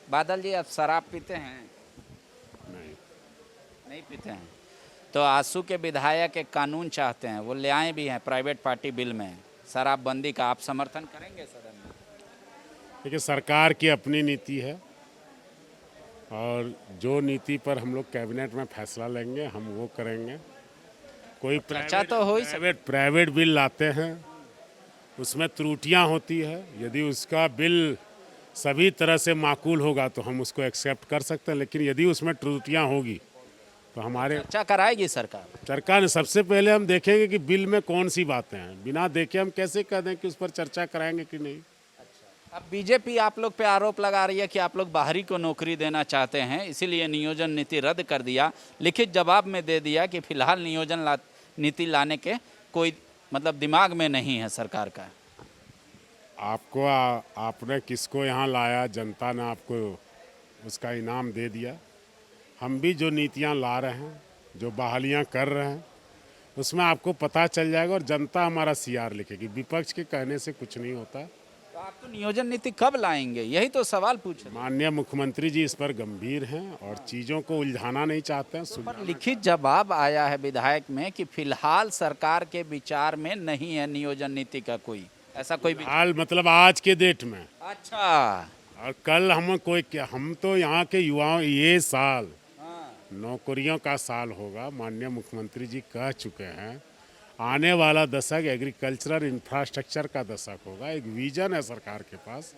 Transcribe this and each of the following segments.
बादल जी, आप शराब पीते हैं? नहीं। नहीं पीते हैं। तो आजसू के विधायक एक कानून चाहते हैं, वो ले आए भी हैं प्राइवेट पार्टी बिल में, शराबबंदी का। आप समर्थन करेंगे सदन में? देखिए, सरकार की अपनी नीति है और जो नीति पर हम लोग कैबिनेट में फैसला लेंगे हम वो करेंगे। कोई चर्चा तो हो ही सकती प्राइवेट बिल लाते हैं, उसमें त्रुटियां होती है। यदि उसका बिल सभी तरह से माकूल होगा तो हम उसको एक्सेप्ट कर सकते हैं, लेकिन यदि उसमें त्रुटियां होगी तो हमारे चर्चा कराएगी सरकार। सरकार ने सबसे पहले हम देखेंगे कि बिल में कौन सी बातें हैं। बिना देखे हम कैसे कह दें कि उस पर चर्चा कराएंगे कि नहीं। अब बीजेपी आप लोग पे आरोप लगा रही है कि आप लोग बाहरी को नौकरी देना चाहते हैं, इसीलिए नियोजन नीति रद्द कर दिया। लिखित जवाब में दे दिया कि फिलहाल नीति लाने के कोई मतलब दिमाग में नहीं है सरकार का। आपने किसको यहाँ लाया, जनता ने आपको उसका इनाम दे दिया। हम भी जो नीतियाँ ला रहे हैं, जो बहालियाँ कर रहे हैं, उसमें आपको पता चल जाएगा और जनता हमारा सीआर लिखेगी। विपक्ष के कहने से कुछ नहीं होता। तो आप तो नियोजन नीति कब लाएंगे, यही तो सवाल पूछ रहे हैं। माननीय मुख्यमंत्री जी इस पर गंभीर हैं और चीज़ों को उलझाना नहीं चाहते हैं। पर लिखित जवाब आया है विधायक में कि फिलहाल सरकार के विचार में नहीं है नियोजन नीति का कोई ऐसा कोई हाल मतलब आज के डेट में। अच्छा। और कल हम तो यहाँ के युवाओं, ये साल नौकरियों का साल होगा। माननीय मुख्यमंत्री जी कह चुके हैं आने वाला दशक एग्रीकल्चरल इंफ्रास्ट्रक्चर का दशक होगा। एक विजन है सरकार के पास।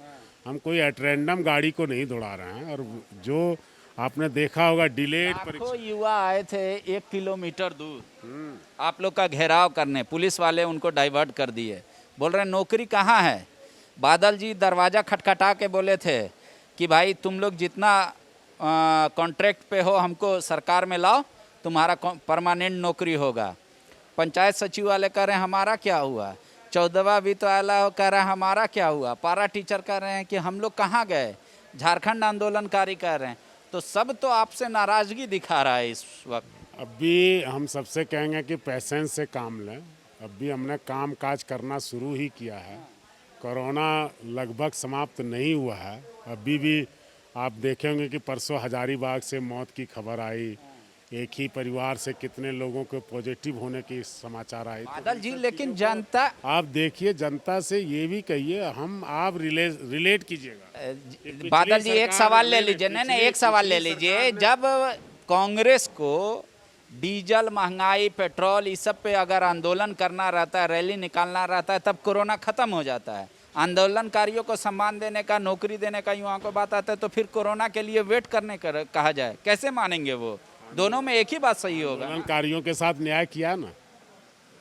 हम कोई एट रैंडम गाड़ी को नहीं दौड़ा रहे हैं। और जो आपने देखा होगा डिलेड लाखों युवा आए थे 1 किलोमीटर दूर आप लोग का घेराव करने, पुलिस वाले उनको डाइवर्ट कर दिए। बोल रहे नौकरी कहाँ है। बादल जी दरवाज़ा खटखटा के बोले थे कि भाई तुम लोग जितना कॉन्ट्रैक्ट पे हो हमको सरकार में लाओ, तुम्हारा परमानेंट नौकरी होगा। पंचायत सचिव वाले कह रहे हैं हमारा क्या हुआ। 14वां वित्त वाला कह रहा है हमारा क्या हुआ। पारा टीचर कह रहे हैं कि हम लोग कहाँ गए। झारखंड आंदोलनकारी कह रहे हैं। तो सब तो आपसे नाराज़गी दिखा रहा है इस वक्त। अभी हम सबसे कहेंगे कि पेशेंस से काम लें। अभी हमने काम काज करना शुरू ही किया है। कोरोना लगभग समाप्त नहीं हुआ है। अभी भी आप देखेंगे कि परसों हजारीबाग से मौत की खबर आई। एक ही परिवार से कितने लोगों को पॉजिटिव होने की समाचार आए। बादल जी लेकिन जनता, आप देखिए, जनता से ये भी कहिए आप रिलेट कीजिएगा। बादल जी एक सवाल ले लीजिए। नहीं, एक सवाल ले लीजिए। जब कांग्रेस को डीजल महंगाई, पेट्रोल, इस सब पे अगर आंदोलन करना रहता है, रैली निकालना रहता है, तब कोरोना खत्म हो जाता है। आंदोलनकारियों को सम्मान देने का, नौकरी देने का युवाओं को बात आता है, तो फिर कोरोना के लिए वेट करने का कहा जाए, कैसे मानेंगे वो। दोनों में एक ही बात सही होगा। आंदोलनकारियों के साथ न्याय किया ना,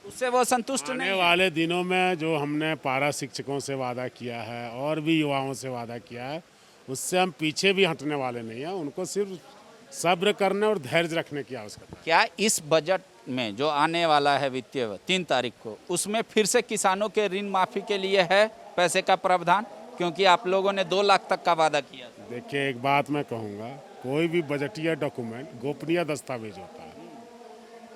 उससे वो संतुष्ट नहीं आने वाले दिनों में जो हमने पारा शिक्षकों से वादा किया है और भी युवाओं से वादा किया है, उससे हम पीछे भी हटने वाले नहीं हैं। उनको सिर्फ सब्र करने और धैर्य रखने की आवश्यकता। क्या इस बजट में जो आने वाला है वित्तीय 3 तारीख को, उसमें फिर से किसानों के ऋण माफी के लिए है पैसे का प्रावधान? क्योंकि आप लोगों ने 2 लाख तक का वादा किया था। देखिए, एक बात मैं कहूँगा, कोई भी बजटीय डॉक्यूमेंट गोपनीय दस्तावेज होता है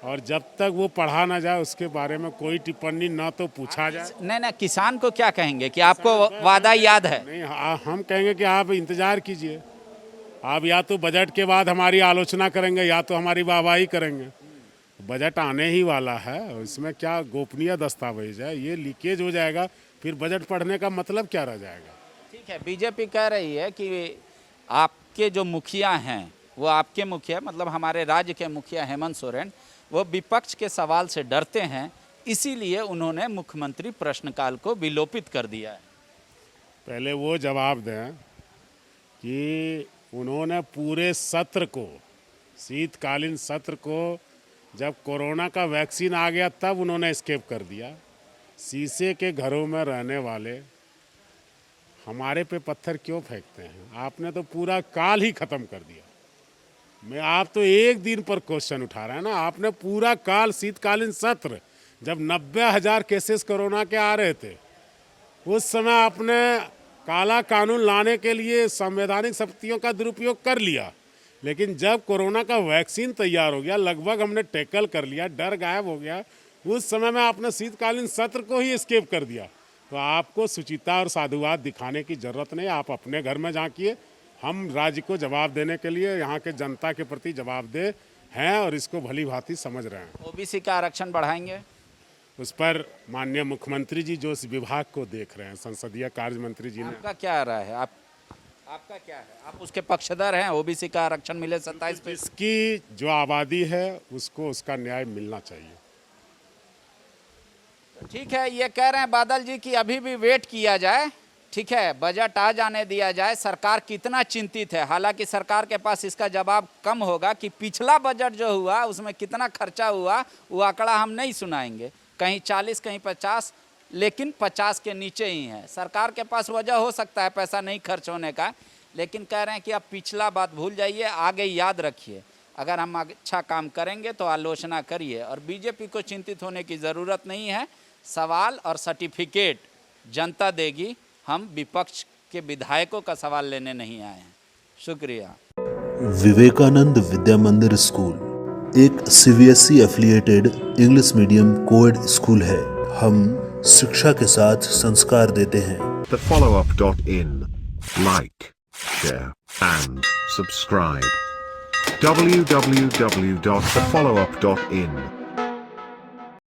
और जब तक वो पढ़ा ना जाए उसके बारे में कोई टिप्पणी ना तो पूछा जाए। नहीं, किसान को क्या कहेंगे कि आपको वादा याद है? नहीं, हम कहेंगे कि आप इंतजार कीजिए। आप या तो बजट के बाद हमारी आलोचना करेंगे या तो हमारी वाहवाही करेंगे। बजट आने ही वाला है, इसमें क्या गोपनीय दस्तावेज है, ये लीकेज हो जाएगा, फिर बजट पढ़ने का मतलब क्या रह जाएगा। ठीक है, बीजेपी कह रही है कि आपके जो मुखिया हैं, वो आपके मुखिया मतलब हमारे राज्य के मुखिया हेमंत सोरेन, वो विपक्ष के सवाल से डरते हैं, इसीलिए उन्होंने मुख्यमंत्री प्रश्नकाल को विलोपित कर दिया है। पहले वो जवाब दें कि उन्होंने पूरे सत्र को, शीतकालीन सत्र को, जब कोरोना का वैक्सीन आ गया तब उन्होंने स्केप कर दिया। शीशे के घरों में रहने वाले हमारे पे पत्थर क्यों फेंकते हैं। आपने तो पूरा काल ही ख़त्म कर दिया। आप तो एक दिन पर क्वेश्चन उठा रहे हैं ना। आपने पूरा काल, शीतकालीन सत्र, जब 90,000 केसेस कोरोना के आ रहे थे, उस समय आपने काला कानून लाने के लिए संवैधानिक शक्तियों का दुरुपयोग कर लिया। लेकिन जब कोरोना का वैक्सीन तैयार हो गया, लगभग हमने टैकल कर लिया, डर गायब हो गया, उस समय में आपने शीतकालीन सत्र को ही स्केप कर दिया। तो आपको सुचिता और साधुवाद दिखाने की ज़रूरत नहीं। आप अपने घर में झांकिए, हम राज्य को जवाब देने के लिए यहाँ के जनता के प्रति जवाबदेह हैं और इसको भली भांति समझ रहे हैं। ओबीसी का आरक्षण बढ़ाएंगे? उस पर माननीय मुख्यमंत्री जी जो इस विभाग को देख रहे हैं, संसदीय कार्य मंत्री जी ने। आपका क्या राय है? आपका क्या है? आप उसके पक्षधर हैं? ओबीसी का आरक्षण मिले 27 पे? इसकी जो आबादी है उसको उसका न्याय मिलना चाहिए। ठीक है, ये कह रहे हैं बादल जी कि अभी भी वेट किया जाए, ठीक है, बजट आ जाने दिया जाए। सरकार कितना चिंतित है, हालांकि सरकार के पास इसका जवाब कम होगा कि पिछला बजट जो हुआ उसमें कितना खर्चा हुआ वो आंकड़ा हम नहीं सुनाएंगे, कहीं 40 कहीं 50, लेकिन 50 के नीचे ही है। सरकार के पास वजह हो सकता है पैसा नहीं खर्च होने का, लेकिन कह रहे हैं कि अब पिछला बात भूल जाइए, आगे याद रखिए। अगर हम अच्छा काम करेंगे तो आलोचना करिए, और बीजेपी को चिंतित होने की ज़रूरत नहीं है। सवाल और सर्टिफिकेट जनता देगी, हम विपक्ष के विधायकों का सवाल लेने नहीं आए हैं। शुक्रिया। विवेकानंद विद्या मंदिर स्कूल एक CBSE affiliated English medium coed school है। हम शिक्षा के साथ संस्कार देते हैं। thefollowup.in. Like, share, and subscribe. www.thefollowup.in